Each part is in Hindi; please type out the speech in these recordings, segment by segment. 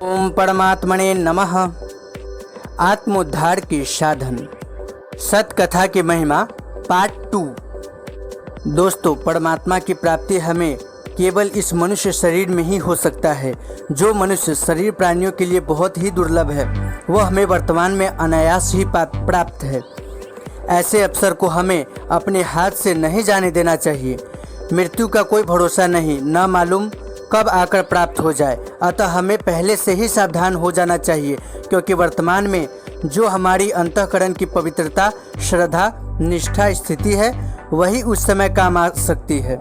ओम परमात्मने नमः। आत्मोद्धार के साधन, सत कथा की महिमा पार्ट 2। दोस्तों, परमात्मा की प्राप्ति हमें केवल इस मनुष्य शरीर में ही हो सकता है। जो मनुष्य शरीर प्राणियों के लिए बहुत ही दुर्लभ है, वह हमें वर्तमान में अनायास ही प्राप्त है। ऐसे अवसर को हमें अपने हाथ से नहीं जाने देना चाहिए। मृत्यु का कोई भरोसा नहीं, न मालूम कब आकर प्राप्त हो जाए। अतः हमें पहले से ही सावधान हो जाना चाहिए, क्योंकि वर्तमान में जो हमारी अंतःकरण की पवित्रता, श्रद्धा, निष्ठा स्थिति है, वही उस समय काम आ सकती है।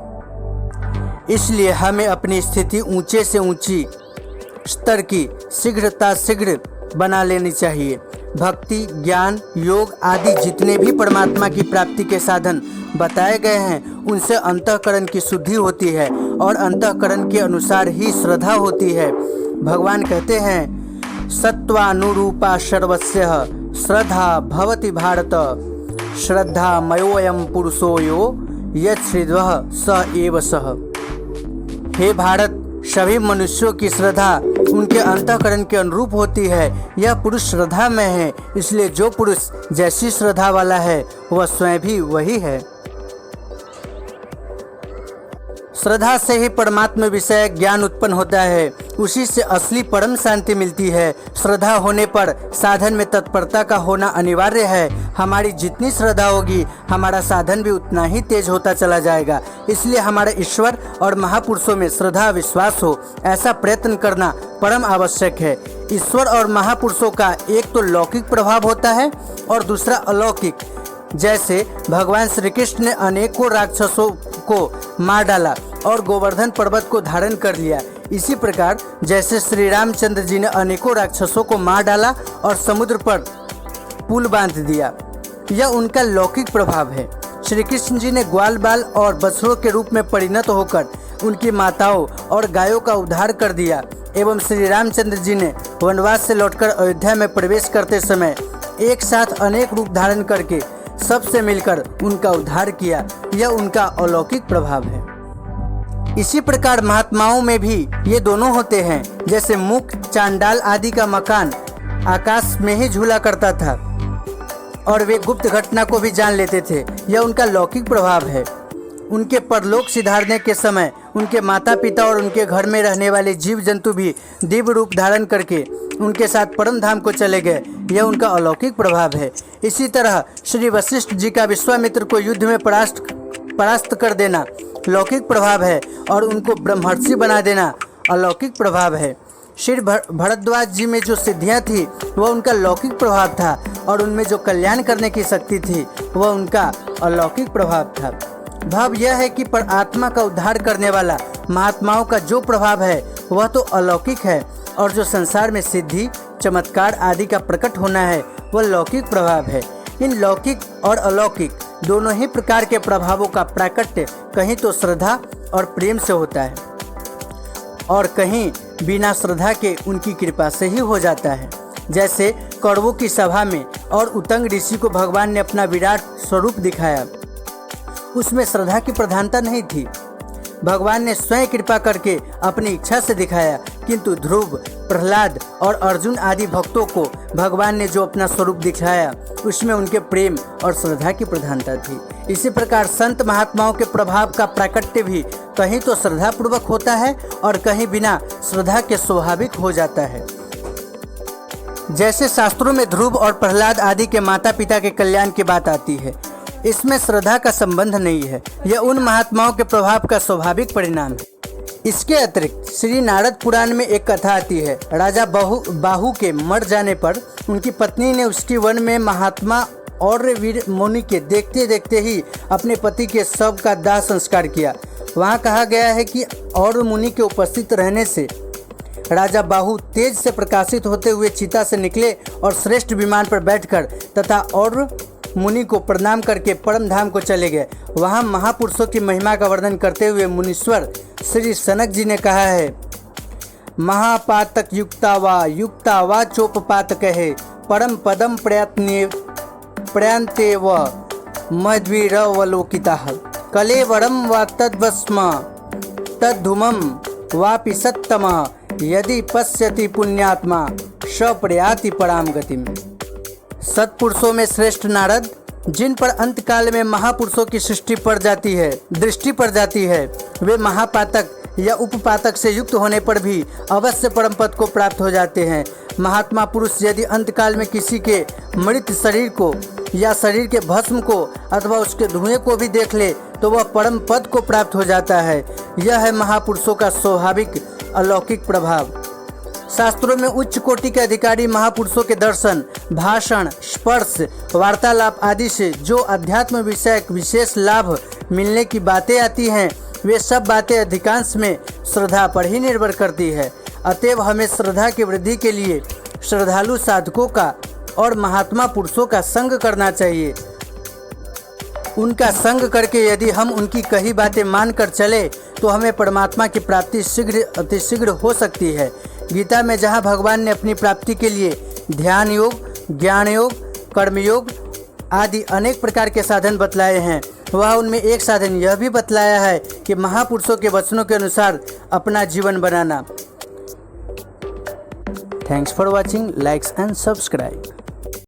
इसलिए हमें अपनी स्थिति ऊंचे से ऊंची स्तर की शीघ्र बना लेनी चाहिए। भक्ति, ज्ञान, योग आदि जितने भी परमात्मा की प्राप्ति के साधन बताए गए हैं, उनसे अंतःकरण की शुद्धि होती है और अंतःकरण के अनुसार ही श्रद्धा होती है। भगवान कहते हैं, सत्वानुरूपा सर्वस्य श्रद्धा भवति भारत, श्रद्धा मयोऽयं पुरुषो यो यच्छ्रिद्वः स एव सः। हे भारत, सभी मनुष्यों की श्रद्धा उनके अंतःकरण के अनुरूप होती है। यह पुरुष श्रद्धा में है, इसलिए जो पुरुष जैसी श्रद्धा वाला है, वह स्वयं भी वही है। श्रद्धा से ही परमात्मा विषय ज्ञान उत्पन्न होता है, उसी से असली परम शांति मिलती है। श्रद्धा होने पर साधन में तत्परता का होना अनिवार्य है। हमारी जितनी श्रद्धा होगी, हमारा साधन भी उतना ही तेज होता चला जाएगा। इसलिए हमारे ईश्वर और महापुरुषों में श्रद्धा विश्वास हो, ऐसा प्रयत्न करना परम आवश्यक है। ईश्वर और महापुरुषों का एक तो लौकिक प्रभाव होता है और दूसरा अलौकिक। जैसे भगवान श्री कृष्ण ने अनेकों राक्षसों को मार डाला और गोवर्धन पर्वत को धारण कर लिया, इसी प्रकार जैसे श्री रामचंद्र जी ने अनेकों राक्षसों को मार डाला और समुद्र पर पुल बांध दिया, यह उनका लौकिक प्रभाव है। श्री कृष्ण जी ने ग्वाल बाल और बछड़ों के रूप में परिणत होकर उनकी माताओं और गायों का उद्धार कर दिया, एवं श्री रामचंद्र जी ने वनवास से लौटकर अयोध्या में प्रवेश करते समय एक साथ अनेक रूप धारण करके सबसे मिलकर उनका उद्धार किया, यह उनका अलौकिक प्रभाव है। इसी प्रकार महात्माओं में भी ये दोनों होते हैं। जैसे मुक, चांडाल आदि का मकान आकाश में ही झूला करता था और वे गुप्त घटना को भी जान लेते थे, यह उनका लौकिक प्रभाव है। उनके परलोक सिधारने के समय उनके माता पिता और उनके घर में रहने वाले जीव जंतु भी दिव्य रूप धारण करके उनके साथ परम धाम को चले गए, यह उनका अलौकिक प्रभाव है। इसी तरह श्री वशिष्ठ जी का विश्वामित्र को युद्ध में परास्त कर देना लौकिक प्रभाव है और उनको ब्रह्मर्षि बना देना अलौकिक प्रभाव है। श्री भरद्वाज जी में जो सिद्धियां थी, वह उनका लौकिक प्रभाव था, और उनमें जो कल्याण करने की शक्ति थी, वह उनका अलौकिक प्रभाव था। भाव यह है कि पर आत्मा का उद्धार करने वाला महात्माओं का जो प्रभाव है, वह तो अलौकिक है, और जो संसार में सिद्धि, चमत्कार आदि का प्रकट होना है, वह लौकिक प्रभाव है। इन लौकिक और अलौकिक दोनों ही प्रकार के प्रभावों का प्राकट्य कहीं तो श्रद्धा और प्रेम से होता है, और कहीं बिना श्रद्धा के उनकी कृपा से ही हो जाता है। जैसे कौरवों की सभा में और उतंग ऋषि को भगवान ने अपना विराट स्वरूप दिखाया, उसमें श्रद्धा की प्रधानता नहीं थी। भगवान ने स्वयं कृपा करके अपनी इच्छा से दिखाया, किंतु ध्रुव, प्रहलाद और अर्जुन आदि भक्तों को भगवान ने जो अपना स्वरूप दिखाया, उसमें उनके प्रेम और श्रद्धा की प्रधानता थी। इसी प्रकार संत महात्माओं के प्रभाव का प्राकट्य भी कहीं तो श्रद्धा पूर्वक होता है और कहीं बिना श्रद्धा के स्वाभाविक हो जाता है। जैसे शास्त्रों में ध्रुव और प्रहलाद आदि के माता पिता के कल्याण की बात आती है, इसमें श्रद्धा का संबंध नहीं है, यह उन महात्माओं के प्रभाव का स्वाभाविक परिणाम है। इसके अतिरिक्त श्री नारद पुराण में एक कथा आती है। राजा बाहु के मर जाने पर उनकी पत्नी ने उसकी वन में महात्मा और वीर मुनि के देखते देखते ही अपने पति के शव का दाह संस्कार किया। वहाँ कहा गया है कि और मुनि के उपस्थित रहने से राजा बाहु तेज से प्रकाशित होते हुए चिता से निकले और श्रेष्ठ विमान पर बैठकर तथा और मुनि को प्रणाम करके परम धाम को चले गए। वहाँ महापुरुषों की महिमा का वर्णन करते हुए मुनीश्वर श्री सनक जी ने कहा है, महापातक युक्ता वा चोपपातक है परम पदम प्रयांते व मध्वीरवलोकिता कलेवरम व तद्भस्म तद्धुमम वापि सत्तमः यदि पश्यति पुण्यात्मा स प्रयाति पराम गतिम। सत्पुरुषों में श्रेष्ठ नारद, जिन पर अंतकाल में महापुरुषों की दृष्टि पड़ जाती है, वे महापातक या उपपातक से युक्त होने पर भी अवश्य परम पद को प्राप्त हो जाते हैं। महात्मा पुरुष यदि अंतकाल में किसी के मृत शरीर को या शरीर के भस्म को अथवा उसके धुएं को भी देख ले तो वह परम पद को प्राप्त हो जाता है। यह है महापुरुषों का स्वाभाविक अलौकिक प्रभाव। शास्त्रों में उच्च कोटि के अधिकारी महापुरुषों के दर्शन, भाषण, स्पर्श, वार्तालाप आदि से जो अध्यात्म विषयक विशेष लाभ मिलने की बातें आती हैं, वे सब बातें अधिकांश में श्रद्धा पर ही निर्भर करती है। अतएव हमें श्रद्धा की वृद्धि के लिए श्रद्धालु साधकों का और महात्मा पुरुषों का संग करना चाहिए। उनका संग करके यदि हम उनकी कही बातें मानकर चले तो हमें परमात्मा की प्राप्ति अतिशीघ्र हो सकती है। गीता में जहाँ भगवान ने अपनी प्राप्ति के लिए ध्यान योग, ज्ञान योग, कर्मयोग आदि अनेक प्रकार के साधन बतलाए हैं, वह उनमें एक साधन यह भी बतलाया है कि महापुरुषों के वचनों के अनुसार अपना जीवन बनाना। Thanks for watching, likes and subscribe.